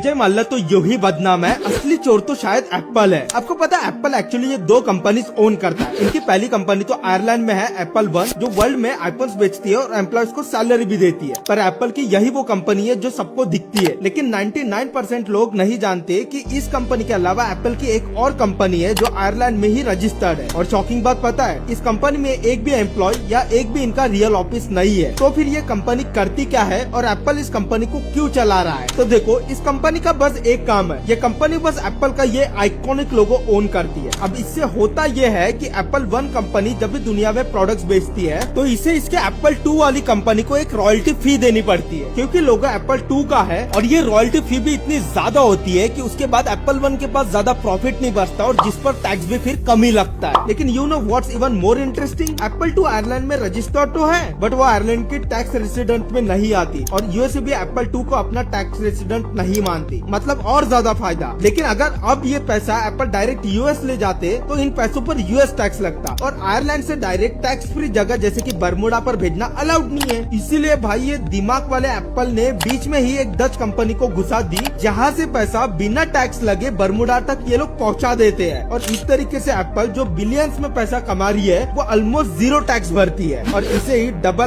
संजय माल्या तो यूं ही बदनाम है, असली चोर तो शायद एप्पल है। आपको पता है एप्पल एक्चुअली ये 2 कंपनीज ओन करता है। इनकी पहली कंपनी तो आयरलैंड में है एप्पल वन, जो वर्ल्ड में आईफोन्स बेचती है और एम्प्लॉयज को सैलरी भी देती है। पर एप्पल की यही वो कंपनी है जो सबको दिखती है, लेकिन 99% लोग नहीं जानते कि इस कंपनी के अलावा एप्पल की एक और कंपनी है जो आयरलैंड में ही रजिस्टर्ड है। और शॉकिंग बात पता है, इस कंपनी में एक भी एम्प्लॉय या एक भी इनका रियल ऑफिस नहीं है। तो फिर ये कंपनी करती क्या है और एप्पल इस कंपनी को क्यों चला रहा है? तो देखो, इस कंपनी का बस एक काम है, ये कंपनी बस एप्पल का ये आइकॉनिक लोगो ओन करती है। अब इससे होता ये है कि एप्पल वन कंपनी जब भी दुनिया में प्रोडक्ट्स बेचती है तो इसे इसके एप्पल 2 वाली कंपनी को एक रॉयल्टी फी देनी पड़ती है, क्योंकि लोगो एप्पल 2 का है। और ये रॉयल्टी फी भी इतनी ज्यादा होती है कि उसके बाद एप्पल वन के पास ज्यादा प्रॉफिट नहीं बचता और जिस पर टैक्स भी फिर कम ही लगता है। लेकिन you know what's even more interesting, Apple 2 Ireland में रजिस्टर्ड तो है, बट वो आयरलैंड की टैक्स रेसिडेंट में नहीं आती और यूएसए भी एप्पल 2 को अपना टैक्स रेसिडेंट नहीं मानती। मतलब और ज्यादा फायदा। लेकिन अगर अब ये पैसा एप्पल डायरेक्ट यूएस ले जाते तो इन पैसों पर यूएस टैक्स लगता और आयरलैंड से डायरेक्ट टैक्स फ्री जगह जैसे कि बरमुडा पर भेजना अलाउड नहीं है। इसीलिए भाई ये दिमाग वाले एप्पल ने बीच में ही एक डच कंपनी को घुसा दी, जहाँ से पैसा बिना टैक्स लगे बरमुडा तक ये लोग पहुँचा देते हैं। और इस तरीके से एप्पल जो बिलियंस में पैसा कमा रही है वो ऑलमोस्ट 0 टैक्स भरती है और इसे ही डबल